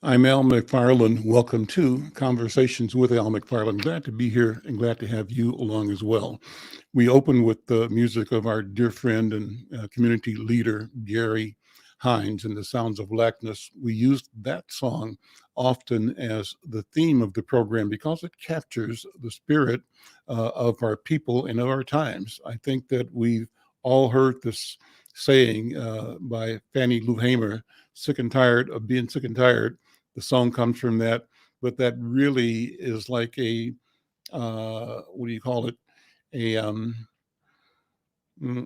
I'm Al McFarland. Welcome to Conversations with Al McFarland. Glad to be here and glad to have you along as well. We open with the music of our dear friend and community leader, Gary Hines, and the Sounds of Blackness. We used that song often as the theme of the program because it captures the spirit of our people and of our times. I think that we've all heard this saying by Fannie Lou Hamer, sick and tired of being sick and tired. The song comes from that, but that really is like a what do you call it? A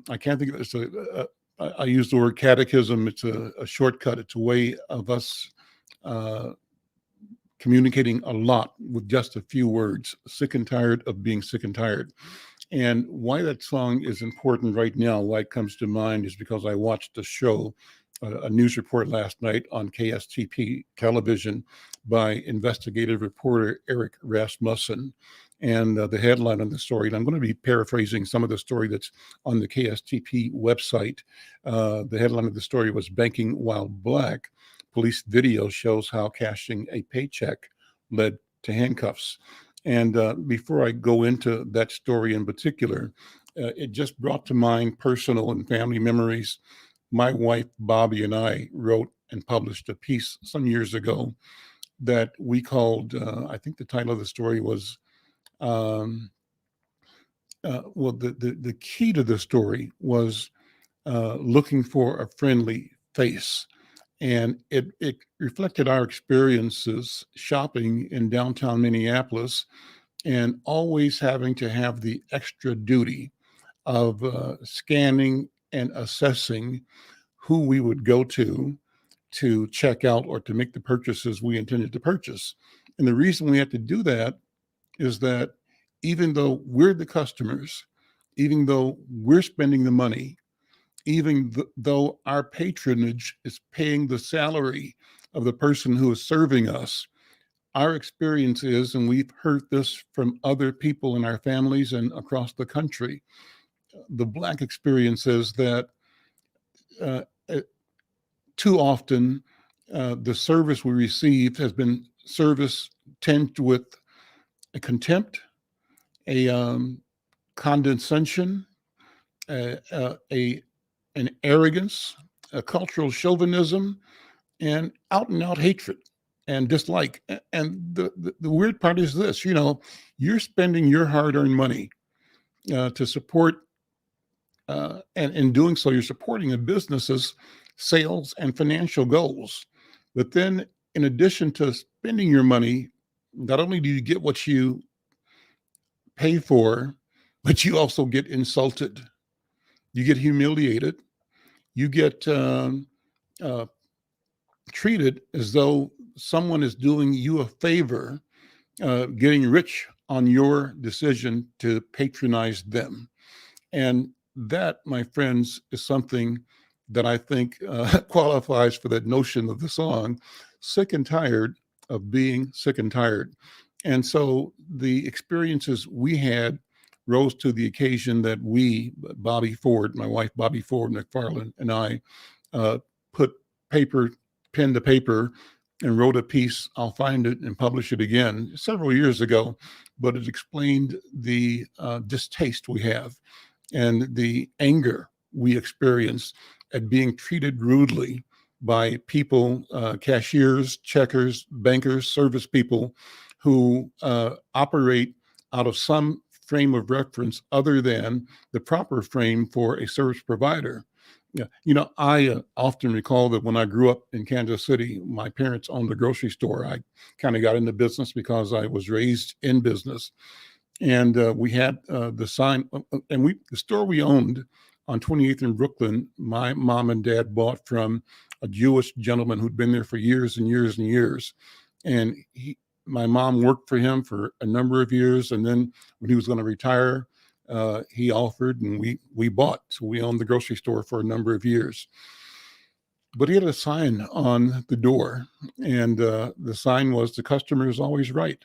I can't think of it. I use the word catechism. It's a shortcut. It's a way of us uh, communicating a lot with just a few words. Sick and tired of being sick and tired. And why that song is important right now, why it comes to mind, is because I watched a show, a news report last night on KSTP television by investigative reporter Eric Rasmussen. And the headline on the story, and I'm going to be paraphrasing some of the story that's on the KSTP website. The headline of the story was Banking While Black. Police video shows how cashing a paycheck led to handcuffs. And before I go into that story in particular, it just brought to mind personal and family memories. My wife, Bobby, and I wrote and published a piece some years ago that we called, I think the title of the story was, um, the key to the story was looking for a friendly face. And it reflected our experiences shopping in downtown Minneapolis and always having to have the extra duty of scanning and assessing who we would go to check out or to make the purchases we intended to purchase. And the reason we had to do that is that even though we're the customers, even though we're spending the money, even though our patronage is paying the salary of the person who is serving us, our experience is, and we've heard this from other people in our families and across the country, the Black experience is that uh, uh, too often the service we receive has been service tinged with a contempt, a condescension, a an arrogance, a cultural chauvinism, and out hatred and dislike. And the weird part is this, you're spending your hard earned money to support, and in doing so, you're supporting a business's sales and financial goals. But then, in addition to spending your money, not only do you get what you pay for, but you also get insulted, you get humiliated, you get uh, treated as though someone is doing you a favor, getting rich on your decision to patronize them. And that, my friends, is something that I think qualifies for that notion of the song, sick and tired of being sick and tired. And so the experiences we had rose to the occasion that we, Bobby Ford, my wife, Bobby Ford McFarland, and I put paper, pen to paper, and wrote a piece. I'll find it and publish it again several years ago, but it explained the distaste we have and the anger we experience at being treated rudely by people, cashiers, checkers, bankers, service people who operate out of some frame of reference other than the proper frame for a service provider. Yeah, I often recall that when I grew up in Kansas City, my parents owned a grocery store. I kind of got into business because I was raised in business, and we had the sign, and the store we owned on 28th in Brooklyn. My mom and dad bought from a Jewish gentleman who'd been there for years and years and years, and my mom worked for him for a number of years, and then when he was going to retire, he offered, and we bought. So we owned the grocery store for a number of years. But he had a sign on the door, and the sign was, "The customer is always right."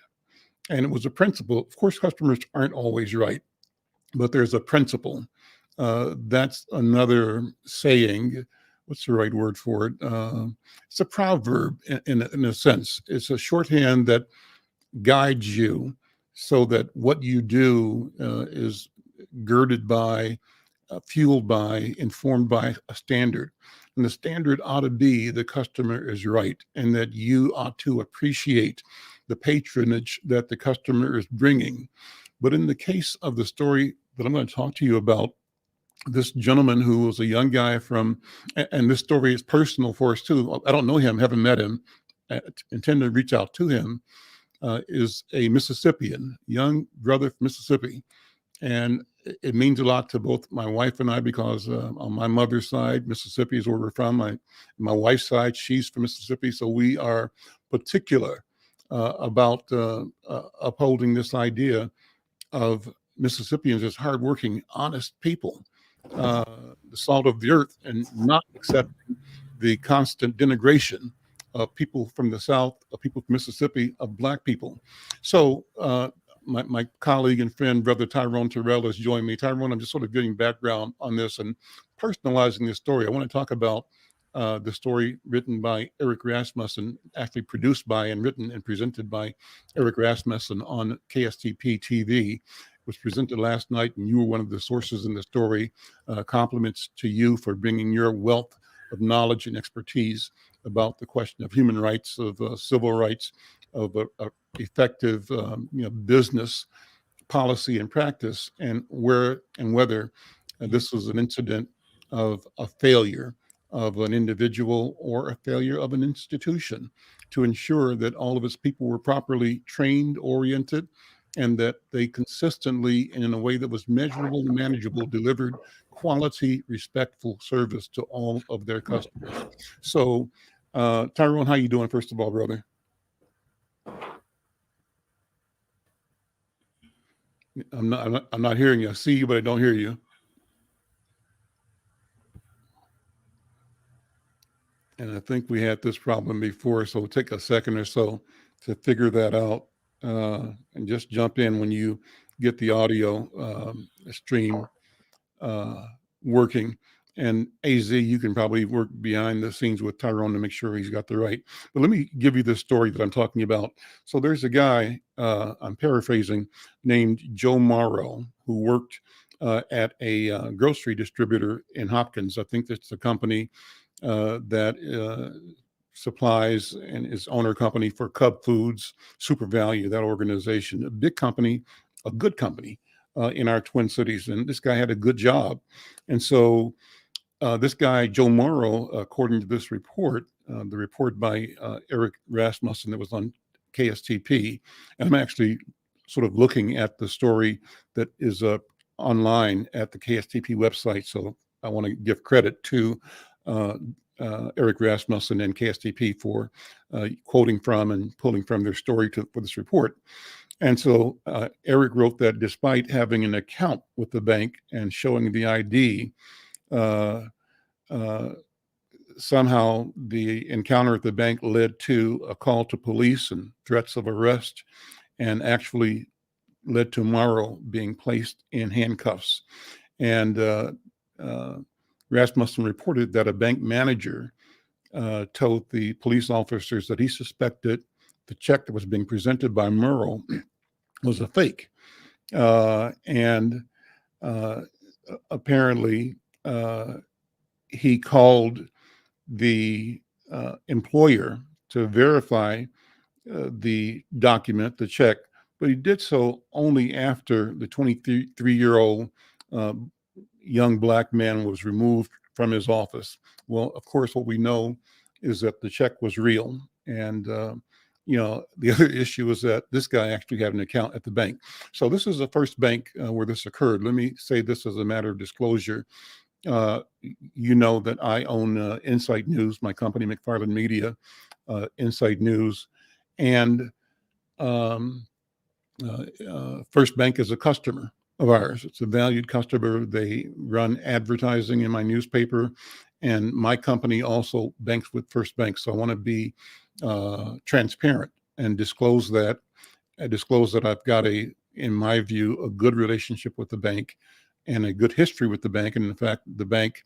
And it was a principle. Of course, customers aren't always right, but there's a principle. That's another saying what's the right word for it? It's a proverb in a sense. It's a shorthand that guides you so that what you do is girded by, fueled by, informed by a standard. And the standard ought to be the customer is right, and that you ought to appreciate the patronage that the customer is bringing. But in the case of the story that I'm going to talk to you about, this gentleman who was a young guy from, and this story is personal for us too. I don't know him, haven't met him, intend to reach out to him, is a Mississippian, young brother from Mississippi. And it means a lot to both my wife and I because on my mother's side, Mississippi is where we're from. My wife's side, she's from Mississippi. So we are particular about upholding this idea of Mississippians as hardworking, honest people, the salt of the earth, and not accepting the constant denigration of people from the South, of people from Mississippi, of Black people. So my colleague and friend, Brother Tyrone Terrell, has joined me. Tyrone, I'm just sort of getting background on this and personalizing this story. I want to talk about the story written by Eric Rasmussen, actually produced by and written and presented by Eric Rasmussen on KSTP TV. It was presented last night, and you were one of the sources in the story. Compliments to you for bringing your wealth of knowledge and expertise about the question of human rights, of civil rights, of effective business policy and practice, and where and whether this was an incident of a failure of an individual or a failure of an institution to ensure that all of its people were properly trained, oriented, and that they consistently and in a way that was measurable and manageable delivered quality, respectful service to all of their customers. So, Tyrone, how you doing, first of all, brother? I'm not hearing you. I see you, but I don't hear you. And I think we had this problem before, so it'll take a second or so to figure that out. And just jump in when you get the audio stream working. And AZ, you can probably work behind the scenes with Tyrone to make sure he's got the right. But let me give you the story that I'm talking about. So there's a guy, I'm paraphrasing, named Joe Morrow, who worked at a grocery distributor in Hopkins. I think that's the company that supplies and is owner company for Cub Foods, Super Value, that organization, a big company, a good company in our Twin Cities. And this guy had a good job. And so this guy, Joe Morrow, according to this report, the report by Eric Rasmussen that was on KSTP, and I'm actually sort of looking at the story that is online at the KSTP website. So I want to give credit to Eric Rasmussen and KSTP for quoting from and pulling from their story for this report. And so Eric wrote that despite having an account with the bank and showing the ID, somehow the encounter at the bank led to a call to police and threats of arrest, and actually led to Morrow being placed in handcuffs. And Rasmussen reported that a bank manager told the police officers that he suspected the check that was being presented by Morrow was a fake. And apparently he called the employer to verify the document, the check, but he did so only after the 23-year-old young Black man was removed from his office. Well, of course, what we know is that the check was real. And, the other issue is that this guy actually had an account at the bank. So this is the first bank where this occurred. Let me say this as a matter of disclosure. You know that I own Insight News, my company, McFarland Media, Insight News. And First Bank is a customer of ours. It's a valued customer. They run advertising in my newspaper, and my company also banks with First Bank. So I want to be transparent and disclose that. I disclose that I've got in my view, a good relationship with the bank and a good history with the bank. And in fact, the bank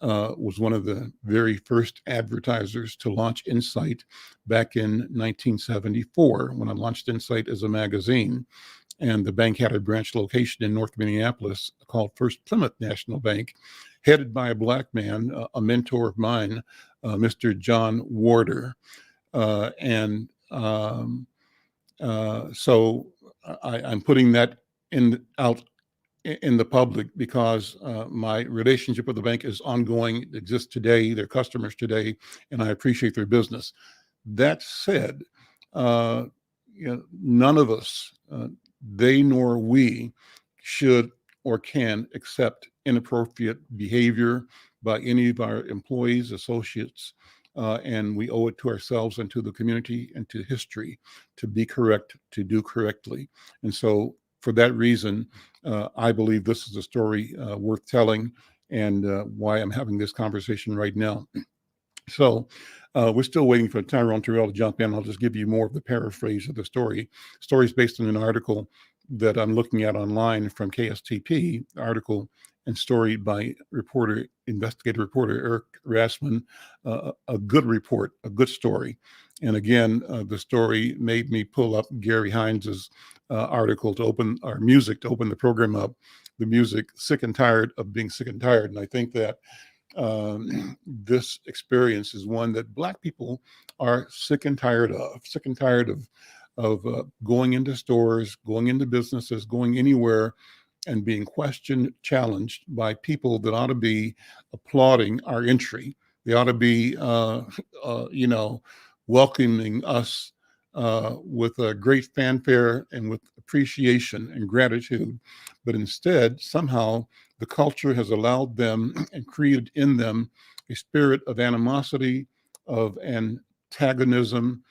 was one of the very first advertisers to launch Insight back in 1974 when I launched Insight as a magazine. And the bank had a branch location in North Minneapolis called First Plymouth National Bank, headed by a Black man, a mentor of mine, Mr. John Warder. And so I'm putting that out in the public because my relationship with the bank is ongoing, it exists today, they're customers today, and I appreciate their business. That said, none of us, they nor we, should or can accept inappropriate behavior by any of our employees, associates, and we owe it to ourselves and to the community and to history to be correct, to do correctly. And so for that reason, I believe this is a story worth telling, and why I'm having this conversation right now. So we're still waiting for Tyrone Terrell to jump in. I'll just give you more of the paraphrase of the story. The story is based on an article that I'm looking at online from KSTP, article and story by investigative reporter Eric Rassman. A good report, a good story. And again, the story made me pull up Gary Hines's article to open our music, to open the program up. The music, Sick and Tired of Being Sick and Tired. And I think that this experience is one that Black people are sick and tired of going into stores, going into businesses, going anywhere, and being questioned, challenged by people that ought to be applauding our entry. They ought to be, welcoming us with a great fanfare and with appreciation and gratitude. But instead, somehow, the culture has allowed them and created in them a spirit of animosity, of antagonism.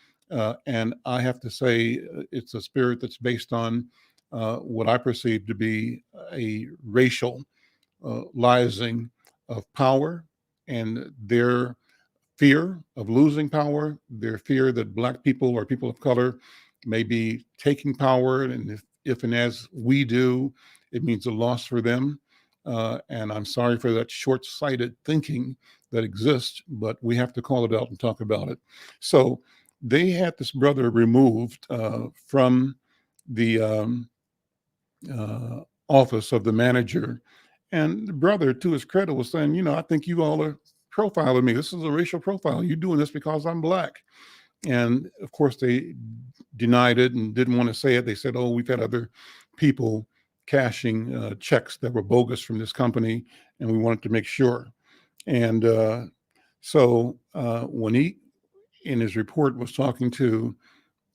And I have to say, it's a spirit that's based on what I perceive to be a racializing of power and their fear of losing power, their fear that Black people or people of color may be taking power. And if and as we do, it means a loss for them. And I'm sorry for that short-sighted thinking that exists, but we have to call it out and talk about it. So they had this brother removed from the office of the manager. And the brother, to his credit, was saying, I think you all are profiling me. This is a racial profile. You're doing this because I'm Black. And of course, they denied it and didn't want to say it. They said, oh, we've had other people cashing checks that were bogus from this company, and we wanted to make sure. And so when he, in his report, was talking to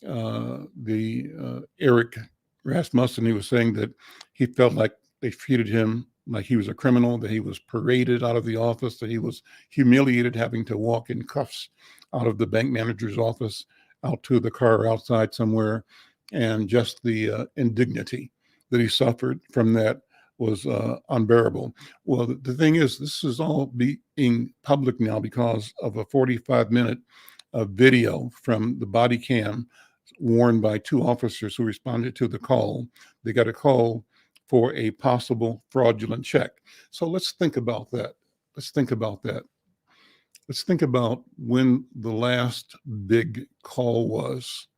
the Eric Rasmussen, he was saying that he felt like they treated him like he was a criminal, that he was paraded out of the office, that he was humiliated having to walk in cuffs out of the bank manager's office out to the car outside somewhere, and just the indignity that he suffered from that was unbearable. Well, the thing is, this is all being public now because of a 45-minute video from the body cam worn by two officers who responded to the call. They got a call for a possible fraudulent check. So let's think about that. Let's think about when the last big call was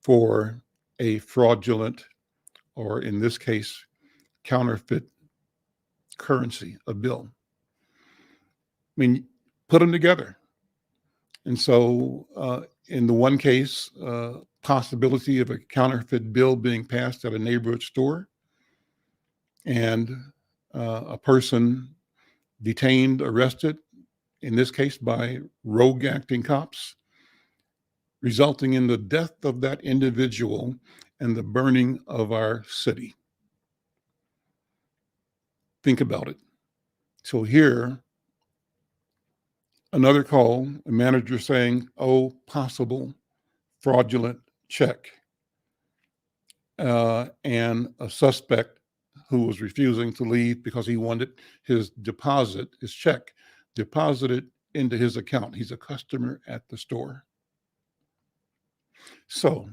for a fraudulent, or in this case, counterfeit currency, a bill. I mean, put them together. And so in the one case, possibility of a counterfeit bill being passed at a neighborhood store, and a person detained, arrested, in this case by rogue acting cops, resulting in the death of that individual and the burning of our city. Think about it. So here, another call, a manager saying, oh, possible fraudulent check. And a suspect who was refusing to leave because he wanted his deposit, his check, deposited into his account. He's a customer at the store. So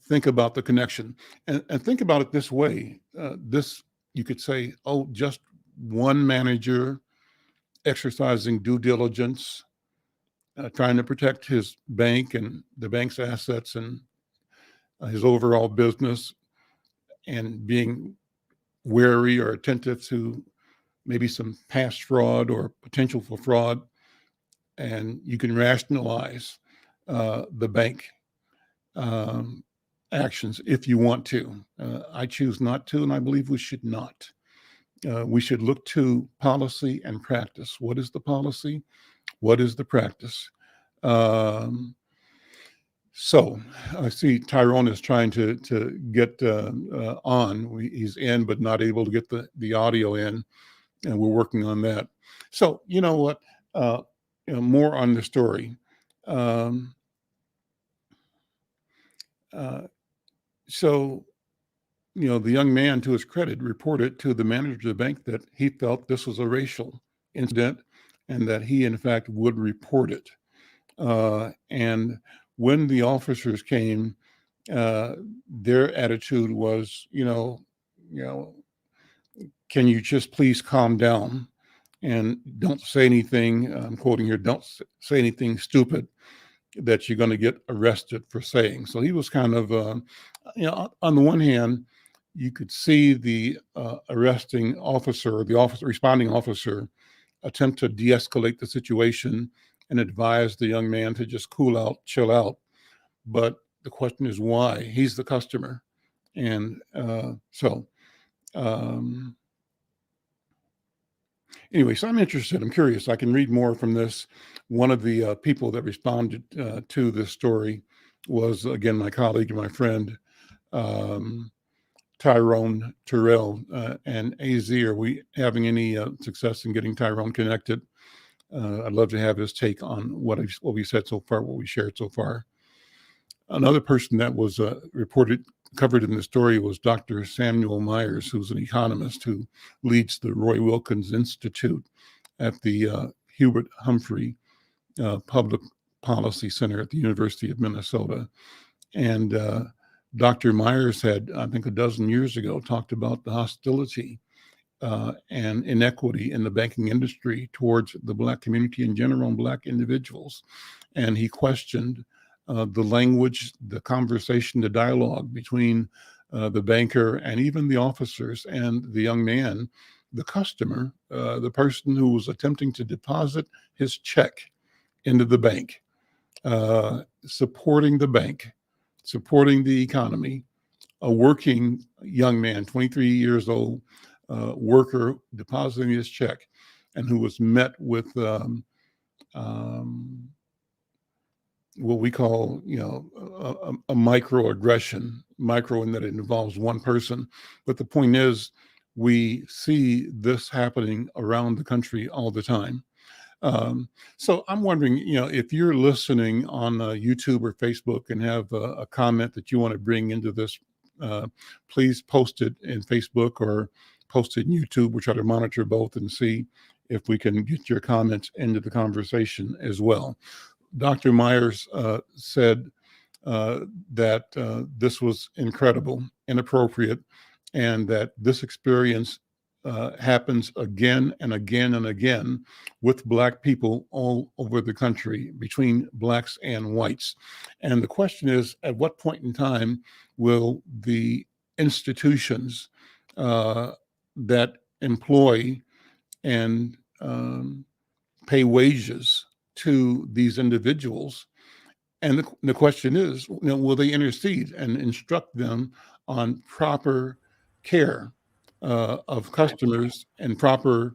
think about the connection, and think about it this way. This, you could say, oh, just one manager exercising due diligence, trying to protect his bank and the bank's assets and his overall business, and being wary or attentive to maybe some past fraud or potential for fraud. And you can rationalize the bank actions if you want to. I choose not to, and I believe we should not. We should look to policy and practice. What is the policy? What is the practice? So I see Tyrone is trying to get on. He's in, but not able to get the audio in, and we're working on that. So you know what? More on the story. So the young man, to his credit, reported to the manager of the bank that he felt this was a racial incident and that he, in fact, would report it. And when the officers came, their attitude was, can you just please calm down and don't say anything, I'm quoting here, don't say anything stupid that you're going to get arrested for saying. So he was kind of, on the one hand, you could see the arresting officer, the responding officer, attempt to de-escalate the situation and advise the young man to just cool out, chill out. But the question is why? He's the customer. And anyway, so I'm interested. I'm curious. I can read more from this. One of the people that responded to this story was, again, my colleague and my friend, Tyrone Terrell. And AZ, are we having any success in getting Tyrone connected? I'd love to have his take on what we said so far, what we shared so far. Another person that was covered in the story was Dr. Samuel Myers, who's an economist who leads the Roy Wilkins Institute at the Hubert Humphrey Public Policy Center at the University of Minnesota. And Dr. Myers had, I think a dozen years ago, talked about the hostility and inequity in the banking industry towards the Black community in general and Black individuals. And he questioned the language, the conversation, the dialogue between the banker and even the officers and the young man, the customer, the person who was attempting to deposit his check into the bank, supporting the bank, supporting the economy, a working young man, 23 years old, worker depositing his check, and who was met with what we call, a microaggression, micro in that it involves one person. But the point is, we see this happening around the country all the time. So I'm wondering, if you're listening on YouTube or Facebook and have a comment that you want to bring into this, please post it in Facebook or post it in YouTube. We'll try to monitor both and see if we can get your comments into the conversation as well. Dr. Myers said that this was incredible, inappropriate, and that this experience happens again and again and again with Black people all over the country, between Blacks and whites. And the question is, at what point in time will the institutions that employ and pay wages to these individuals, and the question is, will they intercede and instruct them on proper care of customers and proper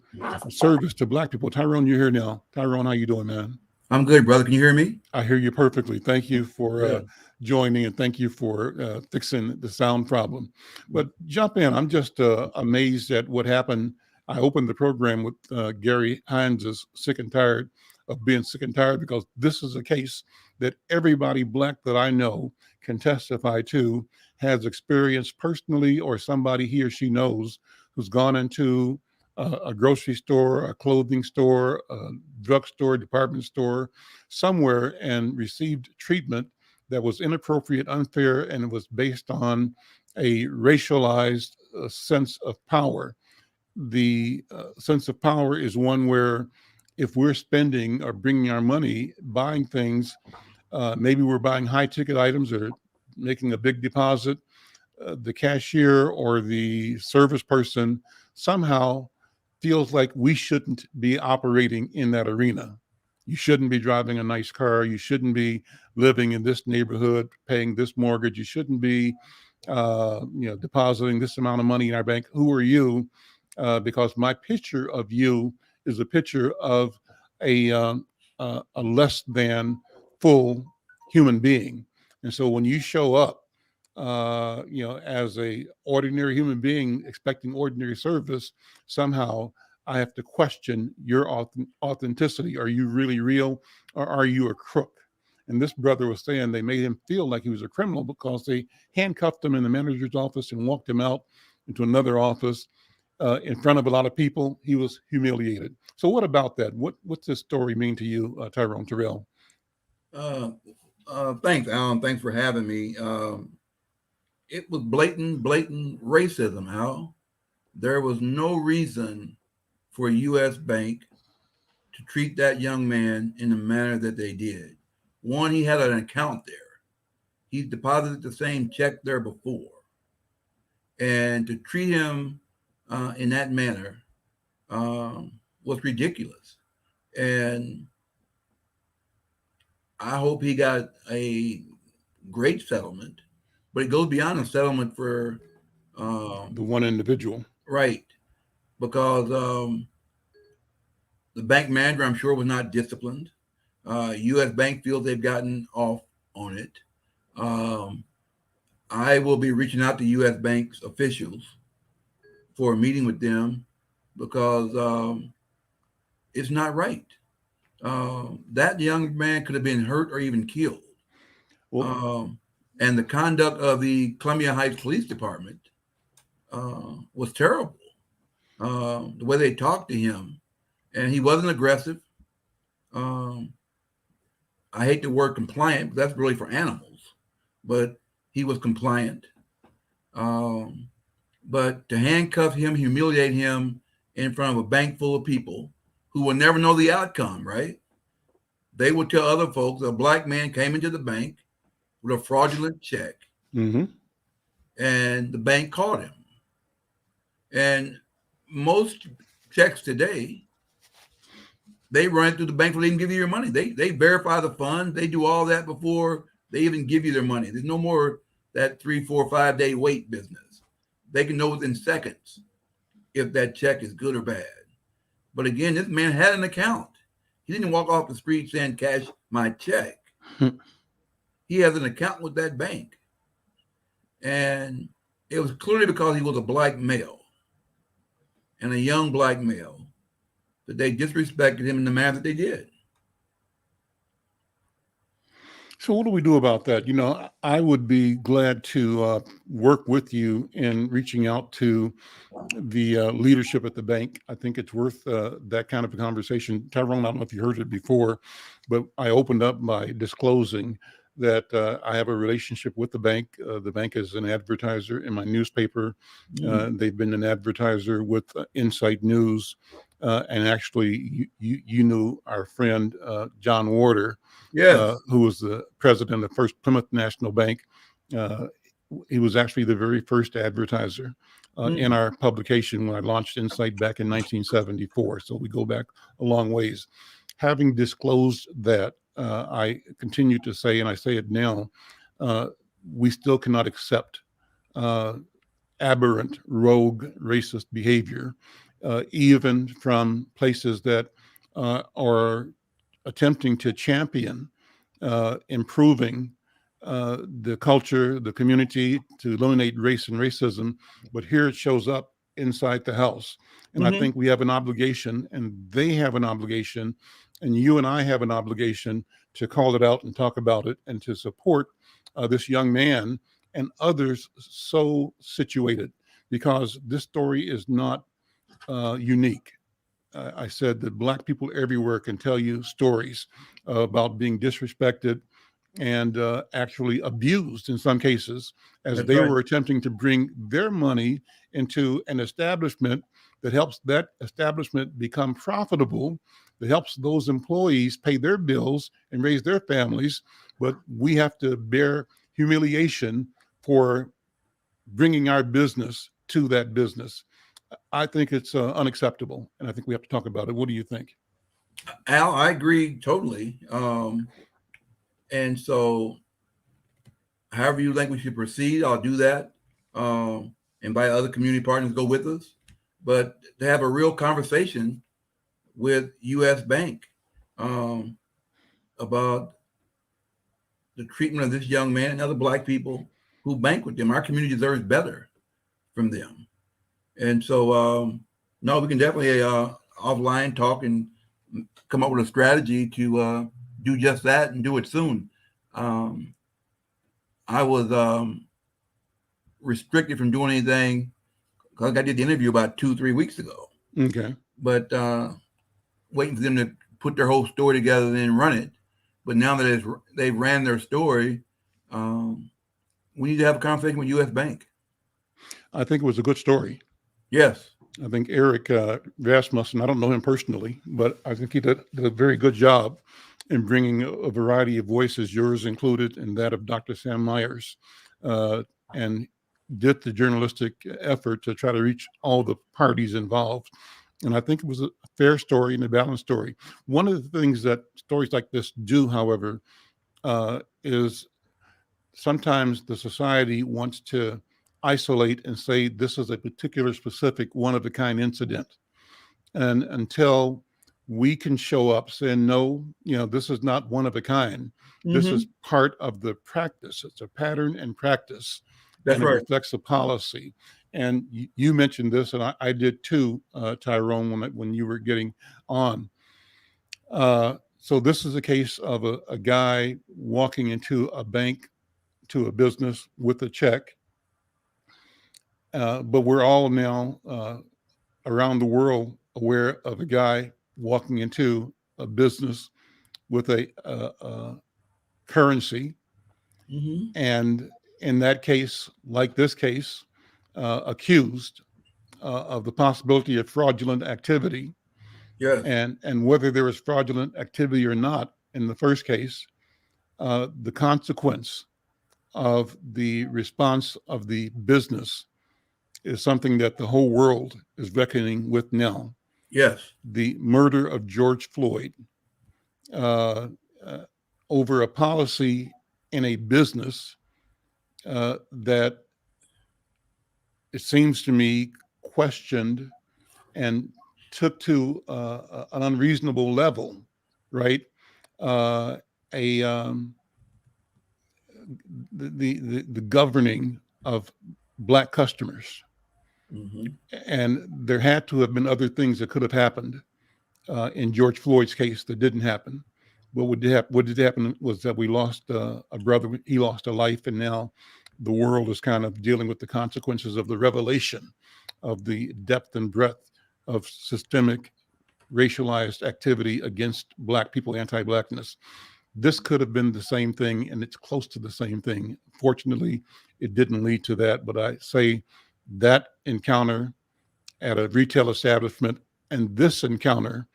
service to Black people? Tyrone, you're here now. Tyrone, how you doing, man? I'm good, brother. Can you hear me? I hear you perfectly. Thank you for joining, and thank you for fixing the sound problem. But jump in. I'm just amazed at what happened. I opened the program with Gary Hines' Sick and Tired of Being Sick and Tired, because this is a case that everybody Black that I know can testify to, has experienced personally, or somebody he or she knows who's gone into a grocery store, a clothing store, a drugstore, department store, somewhere, and received treatment that was inappropriate, unfair, and it was based on a racialized sense of power. the sense of power is one where if we're spending or bringing our money, buying things, maybe we're buying high ticket items or making a big deposit, the cashier or the service person somehow feels like we shouldn't be operating in that arena. You shouldn't be driving a nice car. You shouldn't be living in this neighborhood, paying this mortgage. You shouldn't be, depositing this amount of money in our bank. Who are you? Because my picture of you is a picture of a less than full human being. And so when you show up, as a ordinary human being expecting ordinary service, somehow I have to question your authenticity. Are you really real, or are you a crook? And this brother was saying they made him feel like he was a criminal because they handcuffed him in the manager's office and walked him out into another office in front of a lot of people. He was humiliated. So what about that? What's this story mean to you, Tyrone Terrell? Thanks, Alan. Thanks for having me. It was blatant racism, Al. There was no reason for a U.S. bank to treat that young man in the manner that they did. One, he had an account there. He deposited the same check there before. And to treat him in that manner was ridiculous. And I hope he got a great settlement, but it goes beyond a settlement for The one individual. right, because the bank manager, I'm sure, was not disciplined. U.S. Bank feels they've gotten off on it. I will be reaching out to U.S. Bank's officials for a meeting with them because it's not right. That young man could have been hurt or even killed. Well, And the conduct of the Columbia Heights Police Department was terrible. The way they talked to him, and he wasn't aggressive. I hate the word compliant, but that's really for animals. But he was compliant. But to handcuff him, humiliate him in front of a bank full of people who will never know the outcome, right? They would tell other folks a black man came into the bank with a fraudulent check, mm-hmm. and the bank caught him. And most checks today, they run it through the bank before they even give you your money. They verify the funds. They do all that before they even give you their money. There's no more that 3, 4, 5 day wait business. They can know within seconds if that check is good or bad. But again, this man had an account. He didn't walk off the street saying, "Cash my check." He has an account with that bank. And it was clearly because he was a black male and a young black male that they disrespected him in the manner that they did. So what do we do about that? I would be glad to work with you in reaching out to the leadership at the bank. I think it's worth that kind of a conversation. Tyrone, I don't know if you heard it before, but I opened up by disclosing that I have a relationship with the bank. The bank is an advertiser in my newspaper. They've been an advertiser with Insight News. And actually, you knew our friend, John Warder, Yes. who was the president of First Plymouth National Bank. He was actually the very first advertiser in our publication when I launched Insight back in 1974. So we go back a long ways. Having disclosed that, I continue to say, and I say it now, we still cannot accept aberrant, rogue, racist behavior, even from places that are attempting to champion improving the culture, the community, to eliminate race and racism. But here it shows up inside the house. And I think we have an obligation, and they have an obligation, and you and I have an obligation to call it out and talk about it and to support this young man and others so situated, because this story is not unique. I said that Black people everywhere can tell you stories about being disrespected, and actually abused in some cases as That's they right. were attempting to bring their money into an establishment that helps that establishment become profitable, that helps those employees pay their bills and raise their families. But we have to bear humiliation for bringing our business to that business. I think it's unacceptable, and I think we have to talk about it. What do you think? Al, I agree totally. And so, however you think we should proceed, I'll do that. Invite other community partners to go with us, but to have a real conversation with U.S. Bank um, about the treatment of this young man and other Black people who bank with them. Our community deserves better from them. And so, no, we can definitely offline talk and come up with a strategy to do just that and do it soon. I was restricted from doing anything because I did the interview about 2-3 weeks ago. Okay. But waiting for them to put their whole story together and then run it. But now that they've ran their story, we need to have a conversation with U.S. Bank. I think it was a good story. Yes. I think Eric Rasmussen, I don't know him personally, but I think he did a very good job in bringing a variety of voices, yours included, and that of Dr. Sam Myers, and did the journalistic effort to try to reach all the parties involved. And I think it was a fair story and a balanced story. One of the things that stories like this do, however, is sometimes the society wants to isolate and say this is a particular specific one-of-a-kind incident. And until we can show up saying, no, this is not one of a kind. This is part of the practice. It's a pattern and practice. That's and it right. reflects a policy. And you mentioned this, and I did too, Tyrone, when you were getting on. So this is a case of a guy walking into a bank, to a business with a check. But we're all now around the world aware of a guy walking into a business with a currency. And in that case, like this case, accused of the possibility of fraudulent activity. Yes. And whether there was fraudulent activity or not in the first case, the consequence of the response of the business is something that the whole world is reckoning with now. Yes. The murder of George Floyd over a policy in a business that it seems to me questioned and took to an unreasonable level, right? The governing of Black customers. And there had to have been other things that could have happened in George Floyd's case that didn't happen. But what did happen was that we lost a brother. He lost a life, and now the world is kind of dealing with the consequences of the revelation of the depth and breadth of systemic racialized activity against Black people, anti-Blackness. This could have been the same thing, and it's close to the same thing. Fortunately, it didn't lead to that, but I say that encounter at a retail establishment and this encounter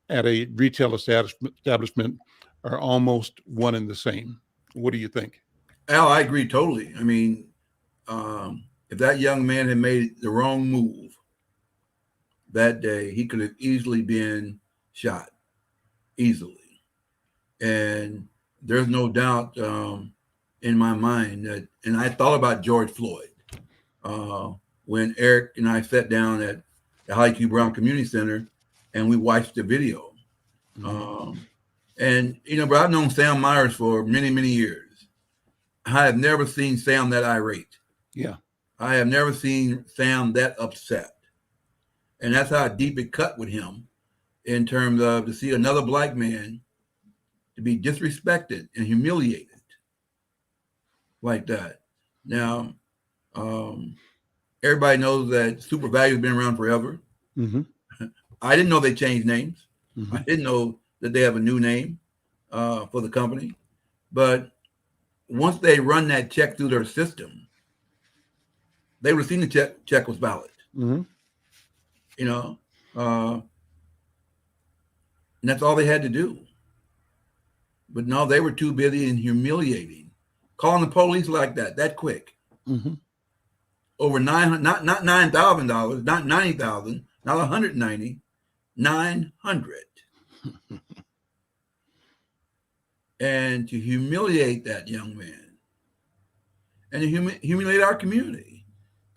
at a retail establishment are almost one and the same. What do you think? Al, I agree totally. I mean, if that young man had made the wrong move that day, he could have easily been shot, easily. And there's no doubt in my mind that, and I thought about George Floyd when Eric and I sat down at the Holly Q. Brown Community Center and we watched the video. And, but I've known Sam Myers for many, many years. I have never seen Sam that irate. Yeah. I have never seen Sam that upset. And that's how deep it cut with him in terms of to see another Black man to be disrespected and humiliated like that. Now, everybody knows that Super Value has been around forever. I didn't know they changed names. I didn't know that they have a new name for the company. But once they run that check through their system, they would have seen the check was valid. Mm-hmm. You know, and that's all they had to do. But no, they were too busy and humiliating, calling the police like that quick. Mm-hmm. Over 900, not $9,000, not 90,000, not 190, 900. And to humiliate that young man, and to humiliate our community,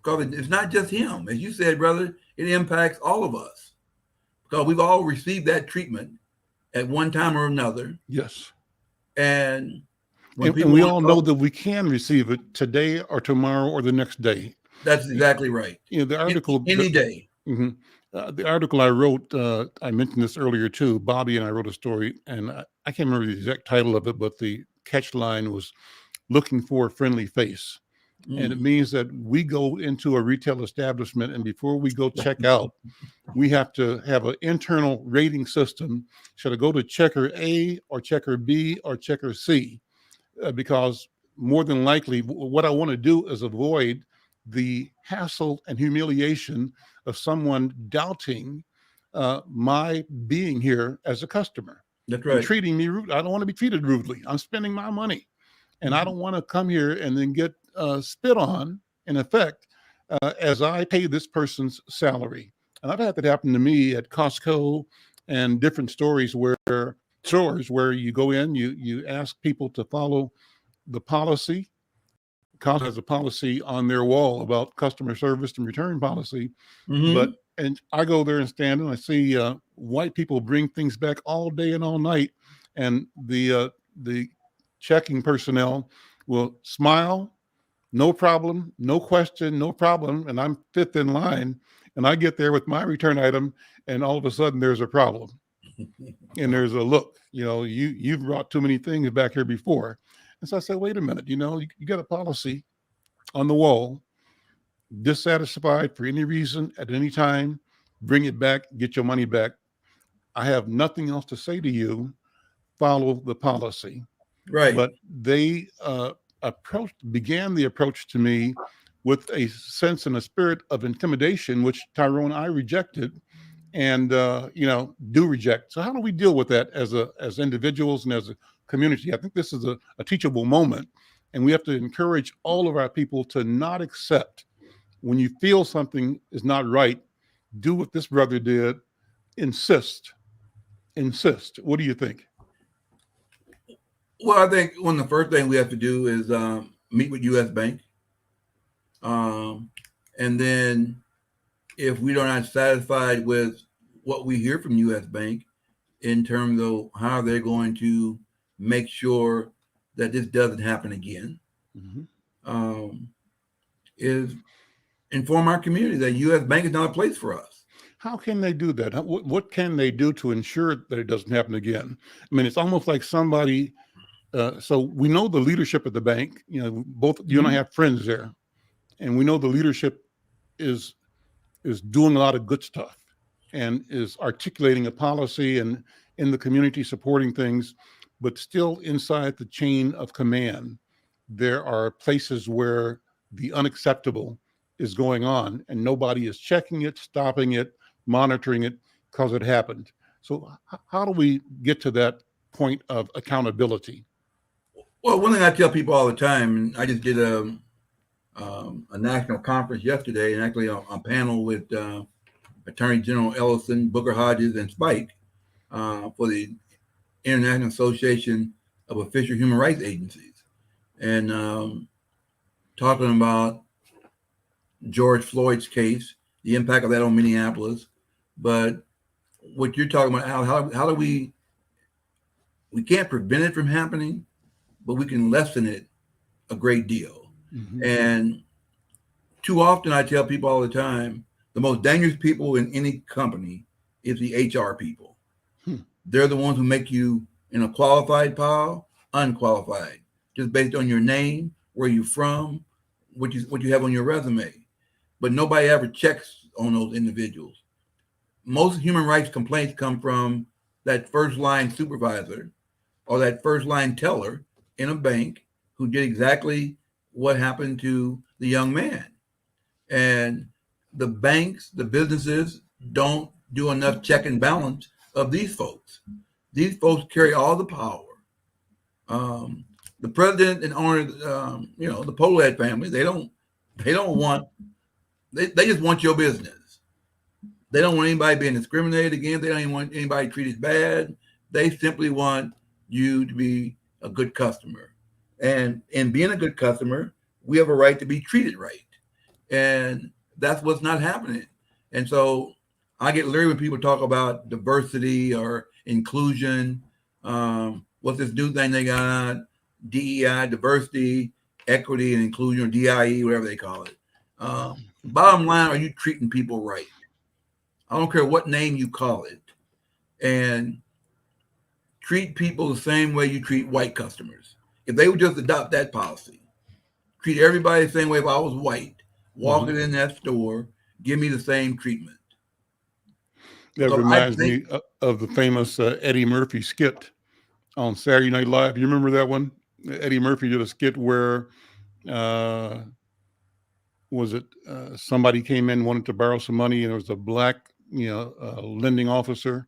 because it's not just him, as you said, brother. It impacts all of us, because we've all received that treatment at one time or another. Yes. And we all know that we can receive it today or tomorrow or the next day. That's exactly right. You know, the article any day. Mm-hmm. The article I wrote, I mentioned this earlier too. Bobby and I wrote a story, and I can't remember the exact title of it, but the catch line was "Looking for a Friendly Face." And it means that we go into a retail establishment, and before we go check out, we have to have an internal rating system. Should I go to checker A or checker B or checker C? Because more than likely, what I want to do is avoid the hassle and humiliation of someone doubting my being here as a customer. That's right. And treating me rude. I don't want to be treated rudely. I'm spending my money, and I don't want to come here and then get spit on, in effect, as I pay this person's salary. And I've had that happen to me at Costco and different stores where you go in, you ask people to follow the policy. Costco has a policy on their wall about customer service and return policy. Mm-hmm. And I go there and stand, and I see white people bring things back all day and all night, and the checking personnel will smile, no problem, no question, no problem, and I'm fifth in line, and I get there with my return item, and all of a sudden there's a problem, and there's a look. You know, you've brought too many things back here before. And so I said, wait a minute, you know, you got a policy on the wall. Dissatisfied for any reason at any time, bring it back, get your money back. I have nothing else to say to you. Follow the policy. Right. But they began the approach to me with a sense and a spirit of intimidation, which Tyrone I rejected, and do reject. So how do we deal with that as individuals and as a community? I think this is a teachable moment, and we have to encourage all of our people to not accept. When you feel something is not right, do what this brother did. Insist. What do you think? Well, I think one of the first things we have to do is meet with U.S. Bank. And then if we are not satisfied with what we hear from U.S. Bank in terms of how they're going to make sure that this doesn't happen again, is inform our community that U.S. Bank is not a place for us. How can they do that? What can they do to ensure that it doesn't happen again? I mean, it's almost like somebody. So we know the leadership at the bank. You know, both you and I have friends there, and we know the leadership is doing a lot of good stuff and is articulating a policy and in the community supporting things, but still inside the chain of command, there are places where the unacceptable is going on, and nobody is checking it, stopping it, monitoring it, because it happened. So how do we get to that point of accountability? Well, one thing I tell people all the time, and I just did a national conference yesterday, and actually a panel with Attorney General Ellison, Booker Hodges, and Spike for the International Association of Official Human Rights Agencies, and talking about George Floyd's case, the impact of that on Minneapolis. But what you're talking about, Al, how do we can't prevent it from happening, but we can lessen it a great deal. And too often I tell people all the time, the most dangerous people in any company is the HR people. They're the ones who make you in a qualified pile, unqualified, just based on your name, where you're from, what you have on your resume. But nobody ever checks on those individuals. Most human rights complaints come from that first line supervisor or that first line teller in a bank who did exactly what happened to the young man. And the banks, the businesses don't do enough check and balance of these folks. These folks carry all the power. Um, the president and owner, the Polad family, they don't want, they just want your business. They don't want anybody being discriminated against. They don't even want anybody treated bad. They simply want you to be a good customer. And in being a good customer, we have a right to be treated right. And that's what's not happening. And so I get leery when people talk about diversity or inclusion. What's this new thing they got? DEI, diversity, equity, and inclusion, or DIE, whatever they call it. Bottom line, are you treating people right? I don't care what name you call it. And treat people the same way you treat white customers. If they would just adopt that policy, treat everybody the same way if I was white, walking in that store, give me the same treatment. That So reminds me of the famous Eddie Murphy skit on Saturday Night Live. You remember that one? Eddie Murphy did a skit where somebody came in, wanted to borrow some money, and there was a black lending officer,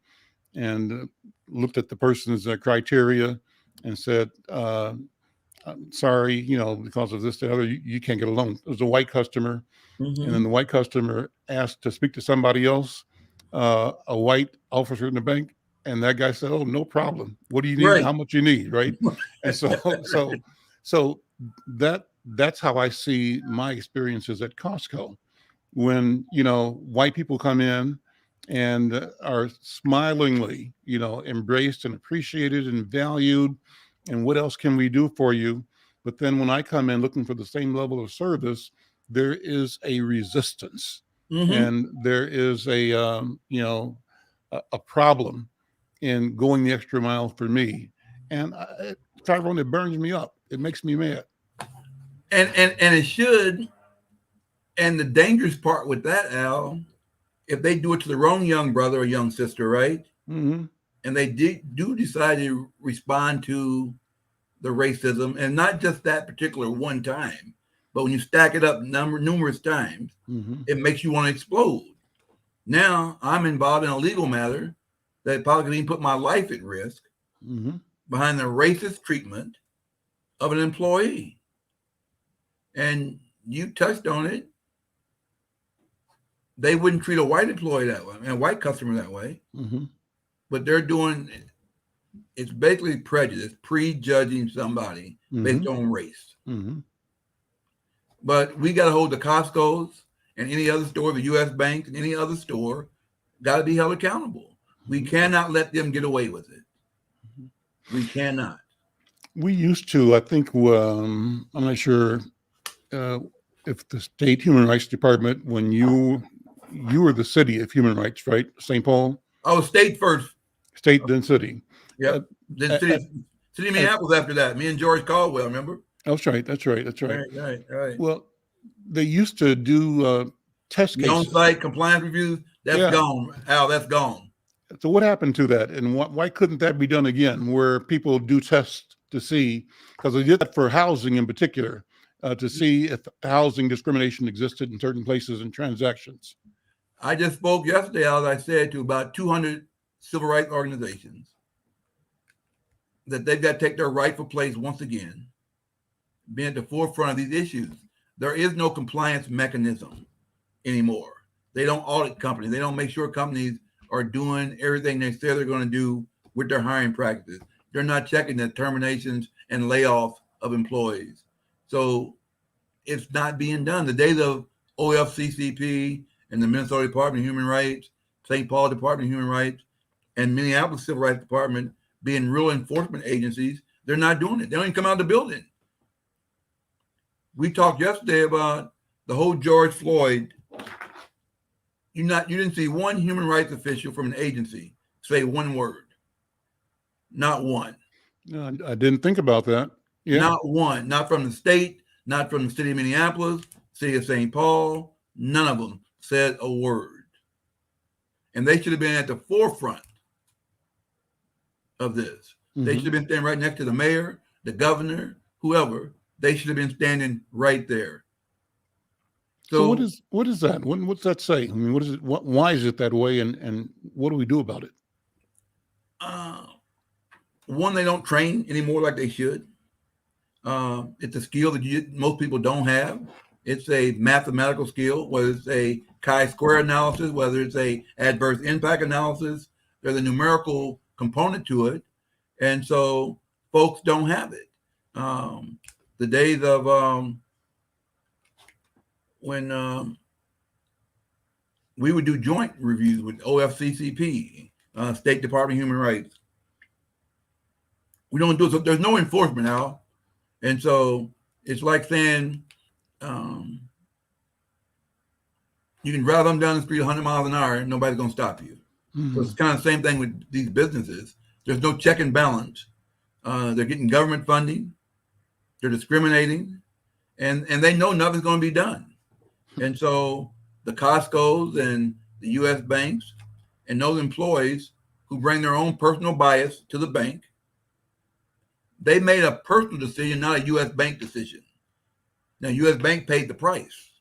and looked at the person's criteria and said, I'm sorry, because of this, the other, you can't get a loan. It was a white customer. And then the white customer asked to speak to somebody else, a white officer in the bank. And that guy said, oh, no problem. What do you need? Right. How much you need? Right. And so that's how I see my experiences at Costco. When, white people come in and are smilingly, embraced and appreciated and valued. And what else can we do for you? But then when I come in looking for the same level of service, there is a resistance, and there is a problem in going the extra mile for me. And Tyrone, it burns me up. It makes me mad. And it should. And the dangerous part with that, Al, if they do it to their own young brother or young sister, right? And they do decide to respond to the racism, and not just that particular one time, but when you stack it up numerous times, it makes you want to explode. Now I'm involved in a legal matter that probably could even put my life at risk behind the racist treatment of an employee. And you touched on it. They wouldn't treat a white employee that way, and a white customer that way. But they're doing, it's basically prejudice, prejudging somebody based on race. But we got to hold the Costco's and any other store, the U.S. Bank and any other store, got to be held accountable. We cannot let them get away with it. We cannot. We used to, I think, I'm not sure if the state human rights department, when you were the city of human rights, right? St. Paul? Oh, state first. State, then city. Yep. Then city of Minneapolis after that. Me and George Caldwell, remember? That's right. Right. Well, they used to do test cases. On-site compliance reviews, that's gone. Al, that's gone. So what happened to that? And why couldn't that be done again, where people do tests to see, because they did that for housing in particular, to see if housing discrimination existed in certain places and transactions. I just spoke yesterday, as I said, to about 200 civil rights organizations that they've got to take their rightful place once again, being at the forefront of these issues. There is no compliance mechanism anymore. They don't audit companies. They don't make sure companies are doing everything they say they're going to do with their hiring practices. They're not checking the terminations and layoffs of employees. So it's not being done. The days of OFCCP and the Minnesota Department of Human Rights, St. Paul Department of Human Rights, and Minneapolis Civil Rights Department being real enforcement agencies, they're not doing it. They don't even come out of the building. We talked yesterday about the whole George Floyd. You didn't see one human rights official from an agency say one word. Not one. I didn't think about that. Yeah. Not one. Not from the state, not from the city of Minneapolis, city of St. Paul. None of them said a word. And they should have been at the forefront of this. They should have been standing right next to the mayor, the governor, whoever, they should have been standing right there. So what is that? What's that say? I mean, what is it? Why is it that way? And what do we do about it? One, they don't train anymore like they should. It's a skill that most people don't have. It's a mathematical skill, whether it's a chi-square analysis, whether it's a adverse impact analysis. There's a numerical component to it, and so folks don't have it. The days of when we would do joint reviews with OFCCP, State Department of Human Rights. We don't do it. So there's no enforcement now. And so it's like saying you can drive them down the street 100 miles an hour and nobody's going to stop you. So it's kind of the same thing with these businesses. There's no check and balance. They're getting government funding. They're discriminating. And they know nothing's going to be done. And so the Costco's and the U.S. banks and those employees who bring their own personal bias to the bank, they made a personal decision, not a U.S. bank decision. Now, U.S. bank paid the price,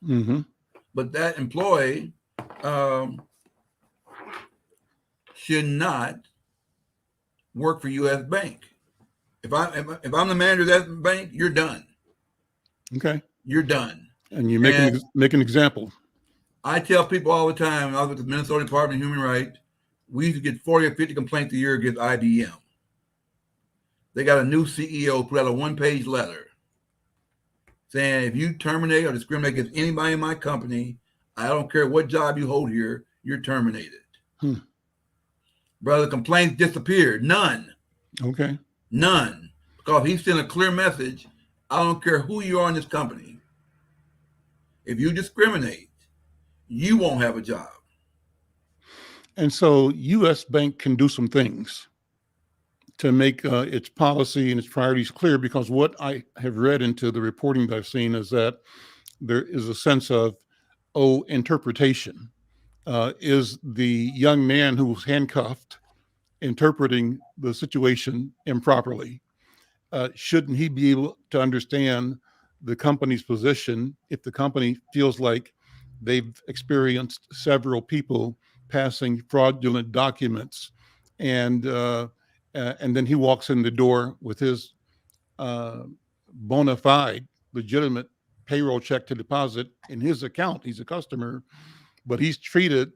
but that employee should not work for U.S. bank. If I'm the manager of that bank, you're done. Okay, you're done. And you make an example. I tell people all the time, when I was with the Minnesota Department of Human Rights, we used to get 40 or 50 complaints a year against IBM. They got a new CEO, put out a one-page letter saying, if you terminate or discriminate against anybody in my company, I don't care what job you hold here, you're terminated. Brother, complaints disappeared. None. Okay. None. Because he sent a clear message. I don't care who you are in this company. If you discriminate, you won't have a job. And so U.S. Bank can do some things to make its policy and its priorities clear, because what I have read into the reporting that I've seen is that there is a sense of, interpretation. Is the young man who was handcuffed interpreting the situation improperly? Shouldn't he be able to understand the company's position if the company feels like they've experienced several people passing fraudulent documents, and then he walks in the door with his bona fide, legitimate payroll check to deposit in his account. He's a customer, but he's treated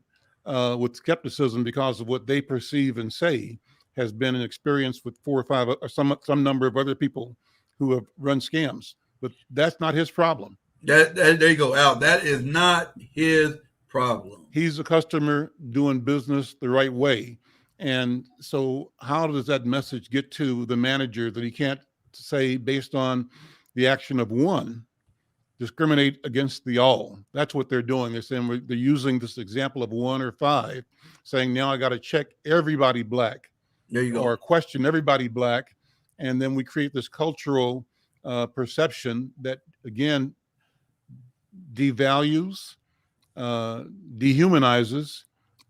with skepticism because of what they perceive and say has been an experience with 4 or 5 or some number of other people who have run scams. But that's not his problem. There you go, Al. That is not his problem. He's a customer doing business the right way. And so how does that message get to the manager that he can't say, based on the action of one, discriminate against the all? That's what they're doing. They're saying, they're using this example of 1 or 5, saying, now I got to check everybody black. There you go. Or question everybody black. And then we create this cultural perception that, again, devalues, dehumanizes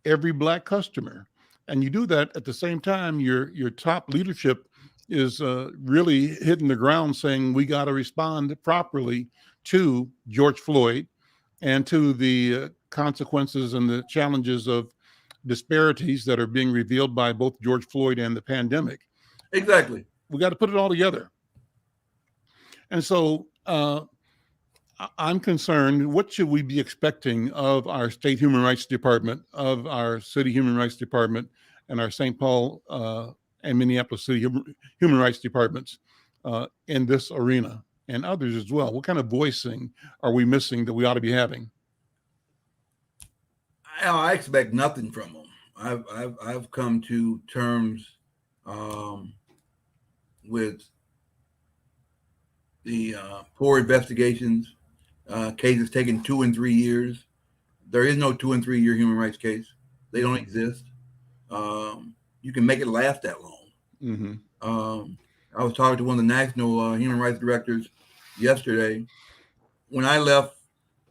every black customer. And you do that at the same time, your top leadership is really hitting the ground saying, we got to respond properly to George Floyd and to the consequences and the challenges of disparities that are being revealed by both George Floyd and the pandemic. Exactly. We got to put it all together. And so I'm concerned, what should we be expecting of our state human rights department, of our city human rights department, and our St. Paul and Minneapolis city human rights departments in this arena, and others as well? What kind of voicing are we missing that we ought to be having? I expect nothing from them. I've come to terms with the poor investigations, cases taking 2 and 3 years. There is no 2 and 3 year human rights case. They don't exist. You can make it last that long. I was talking to one of the national human rights directors yesterday. When I left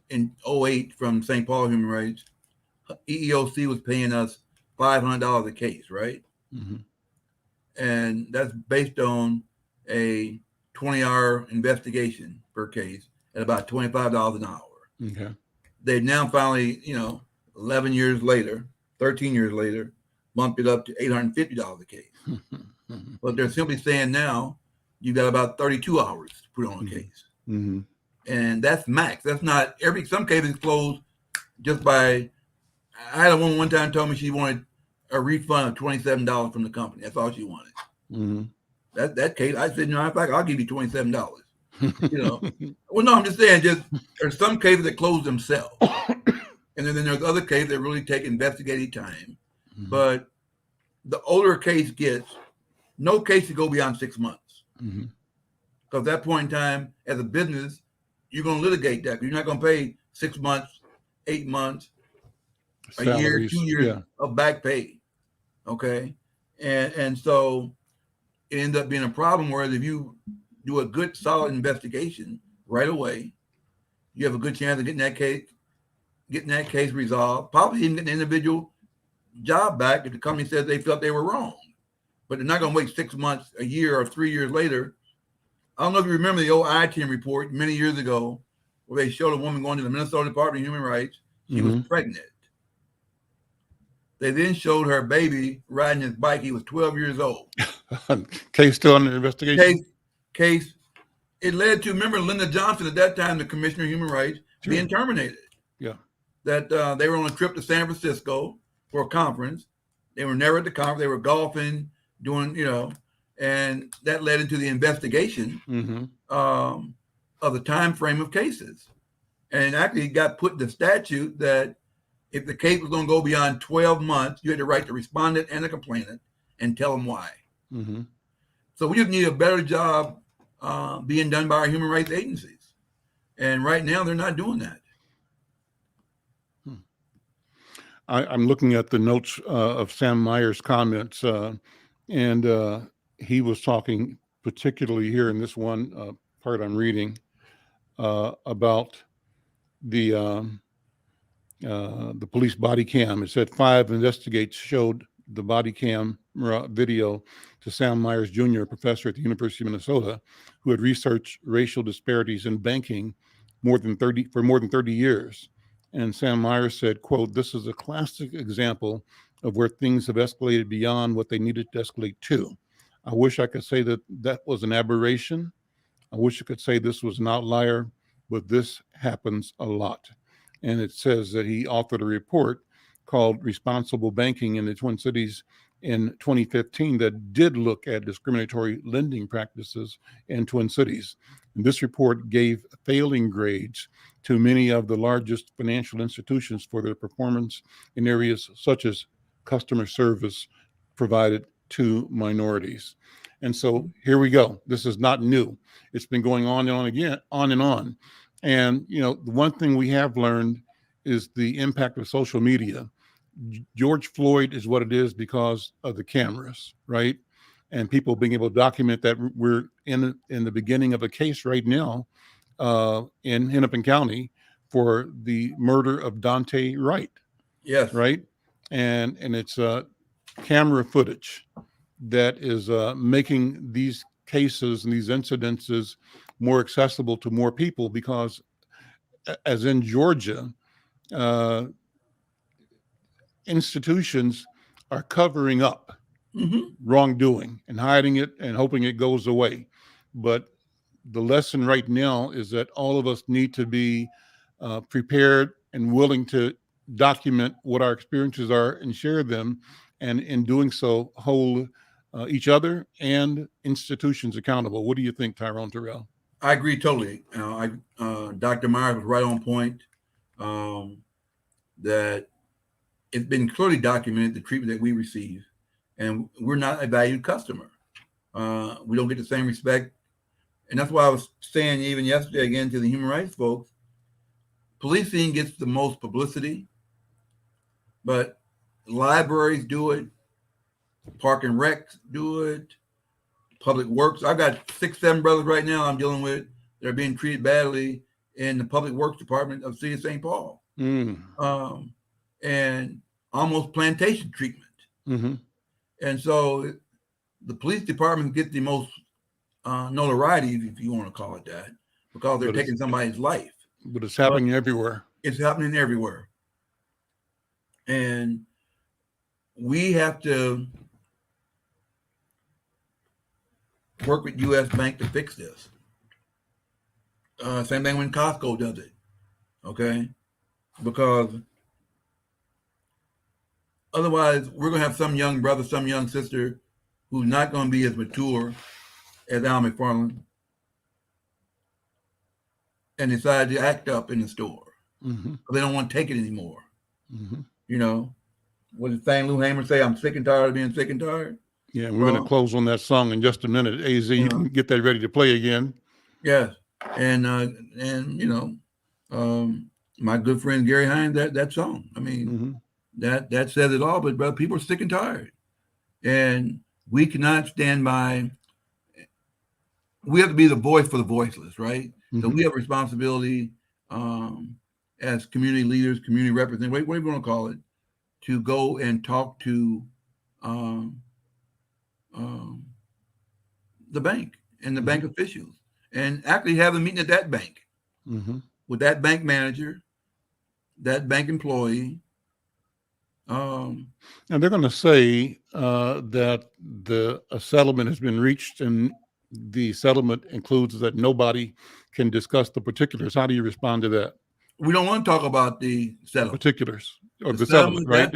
in 2008 from St. Paul Human Rights, EEOC was paying us $500 a case, right? And that's based on a 20-hour investigation per case at about $25 an hour. Okay. They now finally, 11 years later, 13 years later, bumped it up to $850 a case. But they're simply saying now you got about 32 hours to put on a case. Mm-hmm. And that's max. That's not some cases closed just by. I had a woman one time told me she wanted a refund of $27 from the company. That's all she wanted. Mm-hmm. That case, I said, in fact, I'll give you $27. Well, no, I'm just saying, there's some cases that close themselves, and then there's other cases that really take investigative time. Mm-hmm. But the older a case gets, no case to go beyond 6 months. Mm-hmm. Because at that point in time, as a business, you're going to litigate that. You're not going to pay 6 months, 8 months, a year, 2 years of back pay. Okay. And so it ends up being a problem, whereas if you do a good, solid investigation right away, you have a good chance of getting that case resolved, probably even getting the individual job back if the company says they felt they were wrong. But they're not going to wait 6 months, a year, or 3 years later. I don't know if you remember the old I-10 report many years ago where they showed a woman going to the Minnesota Department of Human Rights. She was pregnant. They then showed her baby riding his bike. He was 12 years old. Case still under investigation? Case. It led to, remember, Linda Johnson, at that time, the Commissioner of Human Rights, being terminated. Yeah. That they were on a trip to San Francisco for a conference. They were never at the conference. They were golfing, doing, and that led into the investigation of the time frame of cases. And actually got put in the statute that if the case was going to go beyond 12 months, you had to write the respondent and the complainant and tell them why. Mm-hmm. So we just need a better job being done by our human rights agencies. And right now, they're not doing that. I'm looking at the notes of Sam Myers' comments, and he was talking particularly here in this one part I'm reading about the police body cam. It said 5 investigators showed the body cam video to Sam Myers Jr., a professor at the University of Minnesota, who had researched racial disparities in banking for more than 30 years. And Sam Myers said, quote, "This is a classic example of where things have escalated beyond what they needed to escalate to. I wish I could say that was an aberration. I wish I could say this was an outlier, but this happens a lot." And it says that he authored a report called Responsible Banking in the Twin Cities in 2015 that did look at discriminatory lending practices in Twin Cities. And this report gave failing grades to many of the largest financial institutions for their performance in areas such as customer service provided to minorities. And so here we go. This is not new. It's been going on and on again, on and on. And, the one thing we have learned is the impact of social media. George Floyd is what it is because of the cameras, right? And people being able to document that. We're in the beginning of a case right now in Hennepin County for the murder of Dante Wright. Yes. Right? And it's camera footage that is making these cases and these incidences more accessible to more people, because as in Georgia, institutions are covering up wrongdoing and hiding it and hoping it goes away. But the lesson right now is that all of us need to be prepared and willing to document what our experiences are and share them, and in doing so hold each other and institutions accountable. What do you think, Tyrone Terrell? I agree totally. Dr. Myers was right on point that it's been clearly documented, the treatment that we receive, and we're not a valued customer. We don't get the same respect. And that's why I was saying even yesterday again to the human rights folks, policing gets the most publicity, but libraries do it, Park and Rec do it, Public Works. I've got 6, 7 brothers right now I'm dealing with that are being treated badly in the Public Works Department of the City of St. Paul. And almost plantation treatment. And so the police department get the most notoriety, if you want to call it that, because they're But it's taking somebody's life. but it's But happening everywhere. it's happening everywhere. And we have to work with U.S. Bank to fix this. Same thing when Costco does it, okay? Because otherwise, we're going to have some young brother, some young sister who's not going to be as mature as Al McFarland and decide to act up in the store. Mm-hmm. They don't want to take it anymore. Mm-hmm. You know, what did Thang Lou Hamer say? I'm sick and tired of being sick and tired. Yeah, and we're going to close on that song in just a minute. AZ, you can get that ready to play again. Yes, and you know, my good friend Gary Hines, that song. I mean, that says it all. But brother, people are sick and tired, and we cannot stand by. We have to be the voice for the voiceless, right? So we have a responsibility as community leaders, community representatives, whatever you want to call it, to go and talk to the bank and the bank officials, and actually have a meeting at that bank with that bank manager, that bank employee. And they're going to say that a settlement has been reached, and the settlement includes that nobody can discuss the particulars. How do you respond to that? We don't want to talk about the settlement. Particulars of the settlement, right?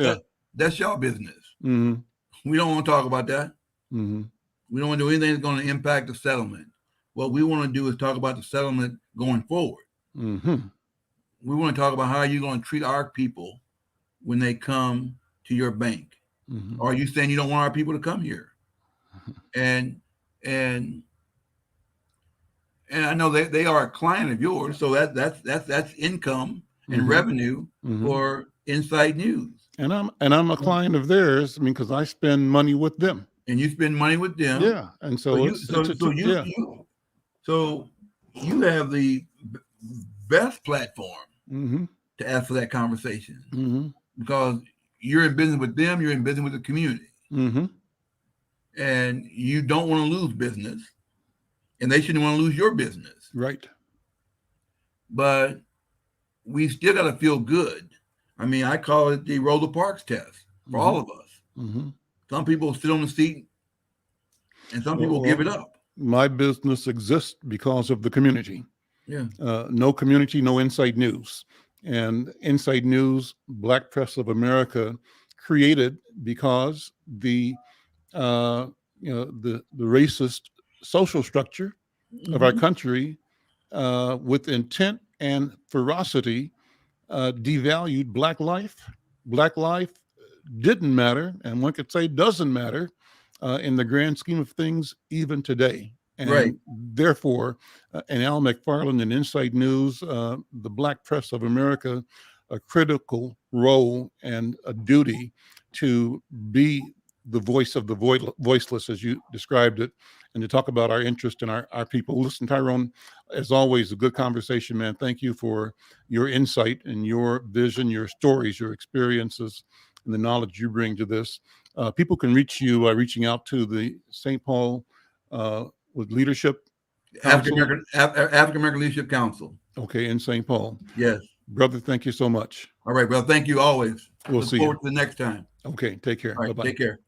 That's your business. Mm-hmm. We don't want to talk about that. Mm-hmm. We don't want to do anything that's going to impact the settlement. What we want to do is talk about the settlement going forward. Mm-hmm. We want to talk about how you're going to treat our people when they come to your bank. Mm-hmm. Or are you saying you don't want our people to come here? And I know they are a client of yours, so that's income and revenue for Inside News. And I'm a client of theirs. I mean, because I spend money with them. And you spend money with them. Yeah, and so you have the best platform to ask for that conversation because you're in business with them, you're in business with the community, and you don't want to lose business, and they shouldn't want to lose your business, right? But we still got to feel good. I mean, I call it the Rosa Parks test for all of us. Some people sit on the seat, and some people give it up. My business exists because of the community. Yeah. No community, no Inside News. And Inside News, Black Press of America, created because the racist social structure of our country, with intent and ferocity, devalued Black life. Black life didn't matter, and one could say doesn't matter in the grand scheme of things even today. And therefore, and Al McFarland and Inside News, the Black Press of America, a critical role and a duty to be the voice of the voiceless, as you described it, and to talk about our interest in our people. Listen, Tyrone, as always, a good conversation, man. Thank you for your insight and your vision, your stories, your experiences, and the knowledge you bring to this. People can reach you by reaching out to the St. Paul with Leadership African American Leadership Council. Okay, in St. Paul. Yes. Brother, thank you so much. All right, brother. Thank you always. We'll see you. Look forward to the next time. Okay, take care. All right, Bye-bye. Take care.